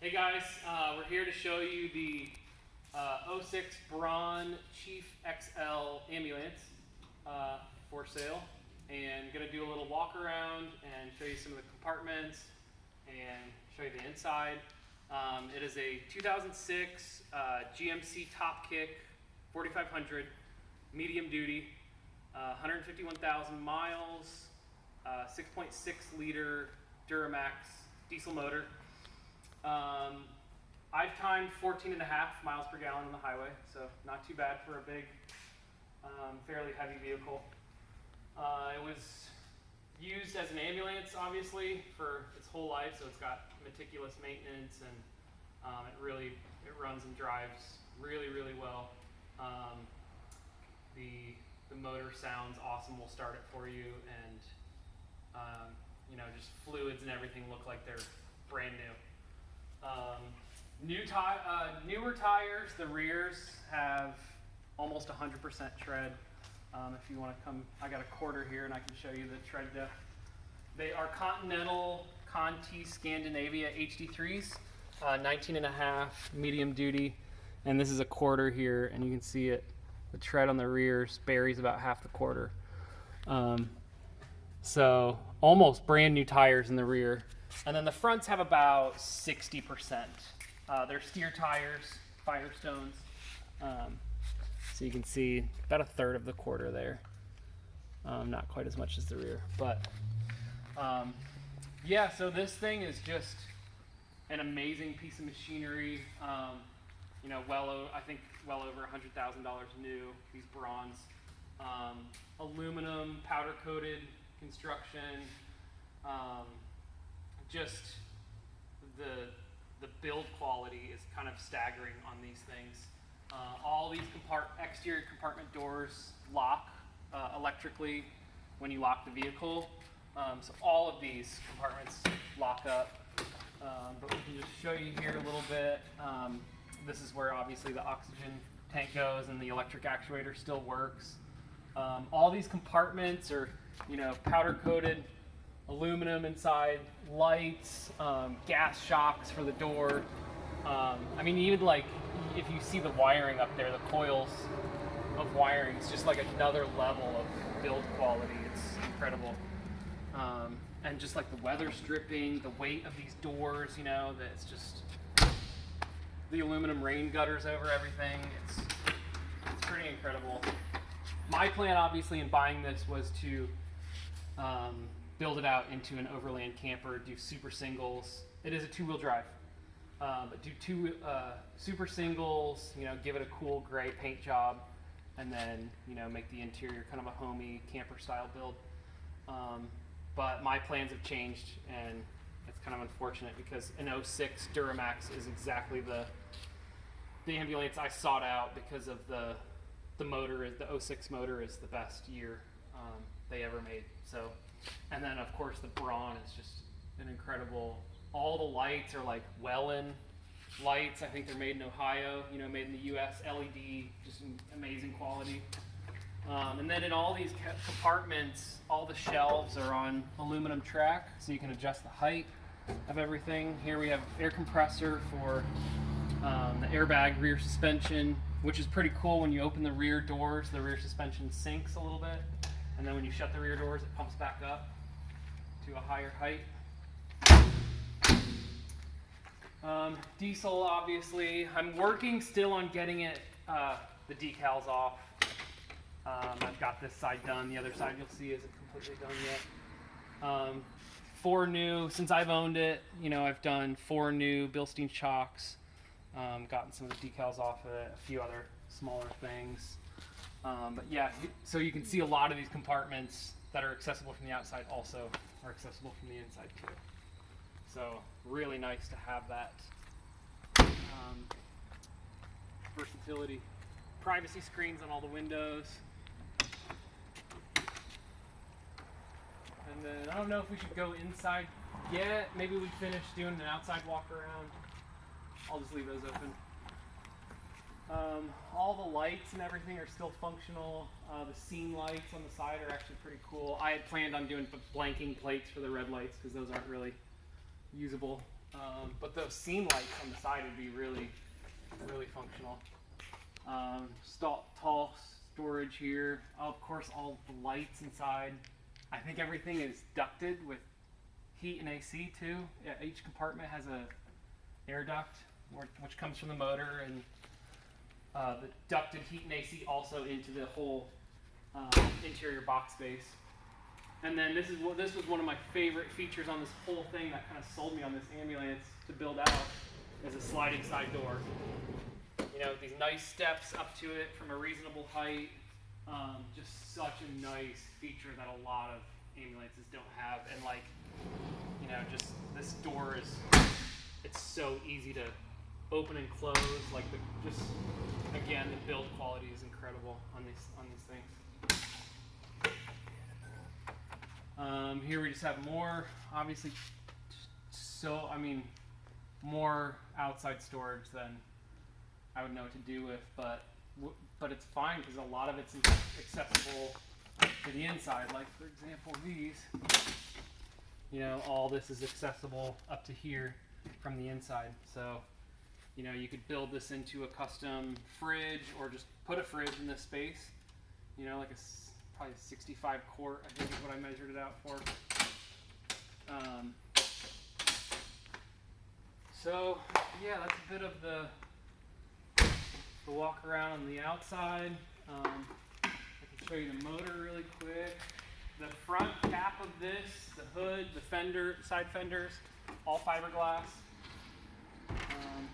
Hey guys, we're here to show you the '06 Braun Chief XL ambulance for sale, and going to do a little walk around and show you some of the compartments and show you the inside. It is a 2006 GMC Topkick 4500 medium duty, 151,000 miles, 6.6 liter Duramax diesel motor. I've timed 14.5 miles per gallon on the highway, so not too bad for a big, fairly heavy vehicle. It was used as an ambulance, obviously, for its whole life, so it's got meticulous maintenance, and it runs and drives really well. The motor sounds awesome. We'll start it for you, and just fluids and everything look like they're brand new. Newer tires. The rears have almost 100% tread. If you want to come, I got a quarter here and I can show you the tread depth. They are Continental Conti Scandinavia HD3s, 19.5 medium duty, and this is a quarter here, and you can see it. The tread on the rears buries about half the quarter. So almost brand new tires in the rear. And then the fronts have about 60%. They're steer tires, Firestones. So you can see about a third of the quarter there. Not quite as much as the rear, but yeah, so this thing is just an amazing piece of machinery. I think well over $100,000 new, these Brauns. Aluminum, powder coated construction. Just the build quality is kind of staggering on these things. All these exterior compartment doors lock electrically when you lock the vehicle. So all of these compartments lock up. But we can just show you here a little bit. This is where obviously the oxygen tank goes and the electric actuator still works. All these compartments are powder coated aluminum inside, lights, gas shocks for the door. I mean, even like if you see the wiring up there, the coils of wiring, it's just like another level of build quality. It's incredible. And just like the weather stripping, the weight of these doors, that's just the aluminum rain gutters over everything. It's pretty incredible. My plan, obviously, in buying this was to build it out into an overland camper, do super singles. It is a two-wheel drive, but do two super singles, give it a cool gray paint job, and then, make the interior kind of a homey camper style build. But my plans have changed, and it's kind of unfortunate because an '06 Duramax is exactly the ambulance I sought out because of the motor. The '06 motor is the best year they ever made. So, and then of course the Braun is just an incredible. All the lights are like Welland lights. I think they're made in Ohio. Made in the U.S. LED, just amazing quality. And then in all these compartments, all the shelves are on aluminum track, so you can adjust the height of everything. Here we have air compressor for the airbag rear suspension, which is pretty cool. When you open the rear doors, the rear suspension sinks a little bit, and then when you shut the rear doors, it pumps back up to a higher height. Diesel, obviously. I'm working still on getting it the decals off. I've got this side done. The other side you'll see isn't completely done yet. 4 new, since I've owned it, I've done 4 new Bilstein chocks, gotten some of the decals off of it, a few other smaller things. But yeah, so you can see a lot of these compartments that are accessible from the outside also are accessible from the inside too. So really nice to have that versatility. Privacy screens on all the windows. And then I don't know if we should go inside yet. Maybe we finish doing an outside walk around. I'll just leave those open. All the lights and everything are still functional. The scene lights on the side are actually pretty cool. I had planned on doing blanking plates for the red lights because those aren't really usable But those scene lights on the side would be really, really functional. Tall storage here. Of course, all the lights inside. I think everything is ducted with heat and AC too. Yeah, each compartment has a air duct, which comes from the motor, and the ducted heat and AC also into the whole interior box space. And then this was one of my favorite features on this whole thing that kind of sold me on this ambulance to build out, is a sliding side door. You know, these nice steps up to it from a reasonable height. Just such a nice feature that a lot of ambulances don't have. And like, you know, just this door it's so easy to open and close. Like again, the build quality is incredible on these things. Here we just have more, obviously, more outside storage than I would know what to do with, but it's fine because a lot of it's accessible to the inside. Like, for example, these, you know, all this is accessible up to here from the inside. So, you know, you could build this into a custom fridge or just put a fridge in this space, you know, like probably 65 quart, I think is what I measured it out for. So yeah, that's a bit of the walk around on the outside. I can show you the motor really quick. The front cap of this, the hood, the fender, side fenders, all fiberglass. And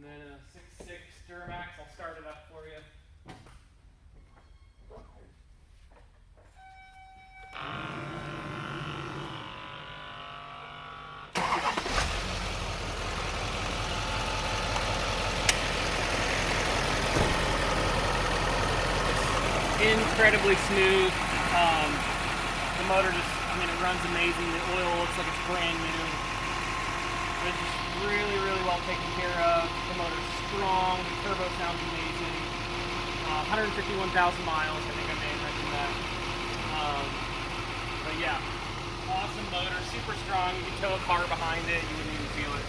then a 6.6 Duramax. I'll start it up for you. Incredibly smooth. The motor just, it runs amazing. The oil looks like it's brand new. It's just really, really well taken care of. The motor's strong. The turbo sounds amazing. 151,000 miles. I think I may have mentioned that. But yeah, awesome motor, super strong. You can tow a car behind it, you wouldn't even feel it.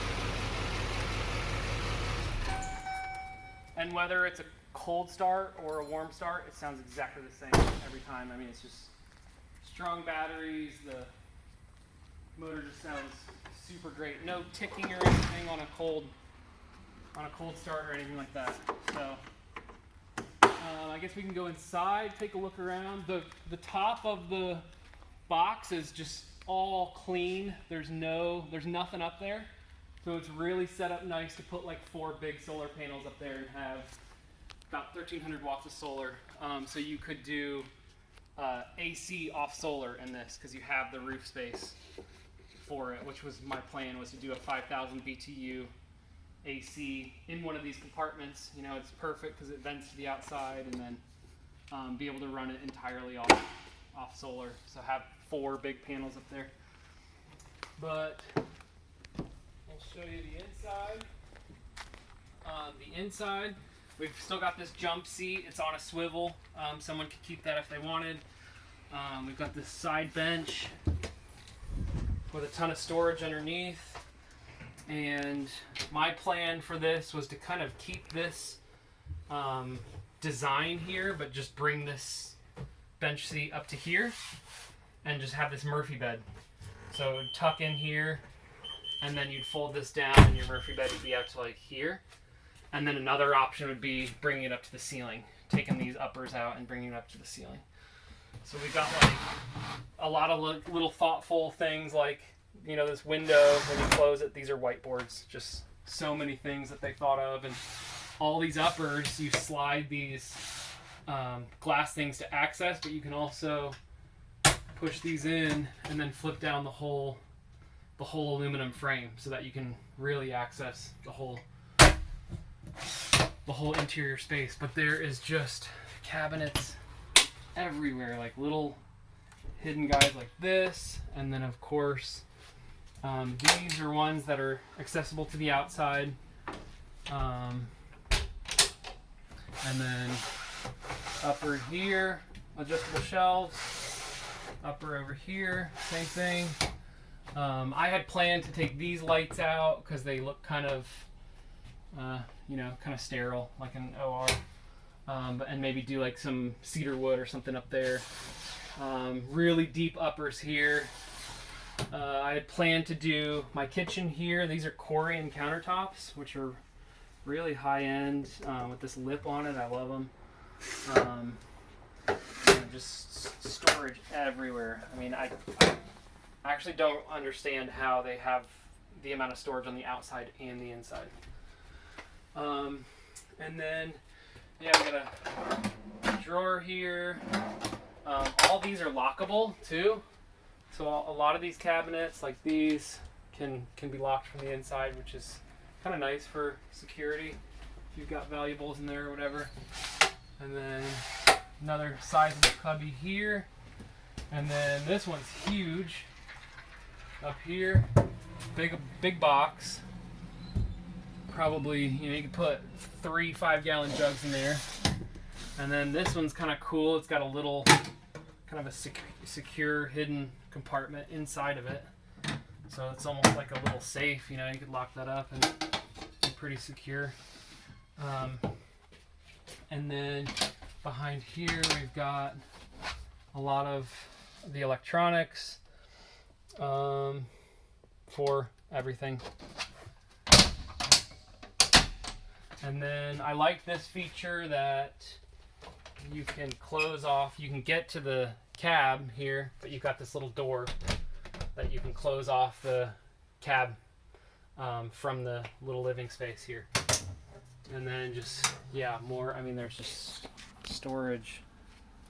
And whether it's a cold start or a warm start, it sounds exactly the same every time. It's just strong batteries. The motor just sounds super great. No ticking or anything on a cold start or anything like that. So I guess we can go inside, take a look around. The top of the box is just all clean. There's nothing up there. So it's really set up nice to put like 4 big solar panels up there and have about 1,300 watts of solar. So you could do AC off solar in this because you have the roof space for it, which was my plan, was to do a 5,000 BTU AC in one of these compartments. You know, it's perfect because it vents to the outside, and then be able to run it entirely off solar. So have 4 big panels up there. But I'll show you the inside. The inside, we've still got this jump seat. It's on a swivel. Someone could keep that if they wanted. We've got this side bench with a ton of storage underneath. And my plan for this was to kind of keep this design here, but just bring this bench seat up to here and just have this Murphy bed. So it would tuck in here, and then you'd fold this down and your Murphy bed would be out to like here. And then another option would be bringing it up to the ceiling, taking these uppers out and bringing it up to the ceiling. So we got like a lot of little thoughtful things, like, you know, this window, when you close it, these are whiteboards. Just so many things that they thought of. And all these uppers, you slide these glass things to access, but you can also push these in and then flip down the whole aluminum frame so that you can really access the whole interior space. But there is just cabinets everywhere, like little hidden guys like this. And then of course, these are ones that are accessible to the outside. And then upper here, adjustable shelves. Upper over here, same thing. I had planned to take these lights out because they look kind of, you know, kind of sterile, like an OR. And maybe do like some cedar wood or something up there. Really deep uppers here. I had planned to do my kitchen here. These are Corian countertops, which are really high end with this lip on it. I love them. Just storage everywhere. I mean, I actually don't understand how they have the amount of storage on the outside and the inside. And then, yeah, we got a drawer here. All these are lockable too. So a lot of these cabinets, like these, can be locked from the inside, which is kind of nice for security if you've got valuables in there or whatever. And then another sizable cubby here. And then this one's huge up here. Big box. Probably, you know, you could put 3 5-gallon jugs in there. And then this one's kind of cool. It's got a little kind of a secure hidden compartment inside of it. So it's almost like a little safe, you know, you could lock that up and be pretty secure. And then behind here we've got a lot of the electronics for everything. And then I like this feature that you can close off. You can get to the cab here, but you've got this little door that you can close off the cab from the little living space here. And then just, yeah, more. I mean, there's just storage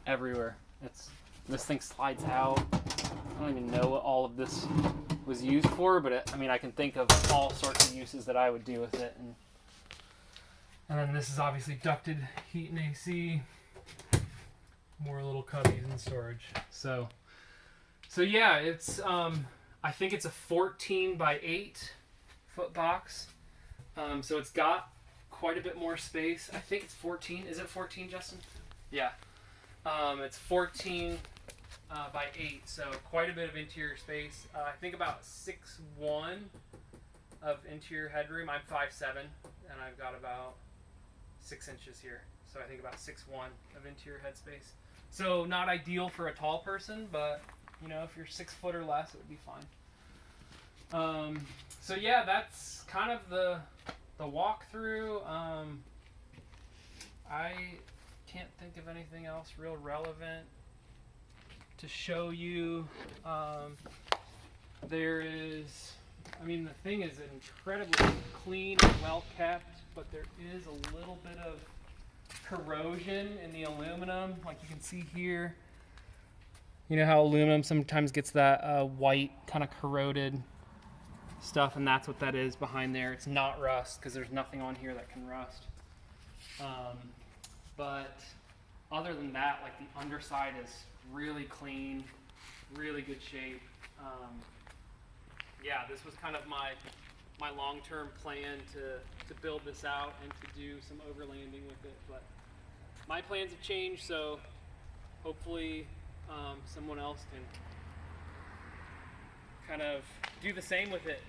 everywhere. This thing slides out. I don't even know what all of this was used for, but I mean, I can think of all sorts of uses that I would do with it. And then this is obviously ducted heat and AC. More little cubbies and storage. So yeah, it's I think it's a 14 by 8 foot box. So it's got quite a bit more space. I think it's 14. Is it 14, Justin? Yeah. It's 14 by 8, so quite a bit of interior space. I think about 6'1" of interior headroom. I'm 5'7", and I've got about 6 inches here. So I think about 6'1" of interior headspace. So not ideal for a tall person, but you know, if you're 6 foot or less, it would be fine. So yeah, that's kind of the walkthrough. I can't think of anything else real relevant to show you. There is, I mean, the thing is incredibly clean and well kept, but there is a little bit of corrosion in the aluminum, like you can see here. You know how aluminum sometimes gets that white kind of corroded stuff, and that's what that is behind there. It's not rust, because there's nothing on here that can rust. But other than that, like the underside is really clean, really good shape. Yeah, this was kind of my long-term plan to build this out and to do some overlanding with it, but my plans have changed, so hopefully someone else can kind of do the same with it.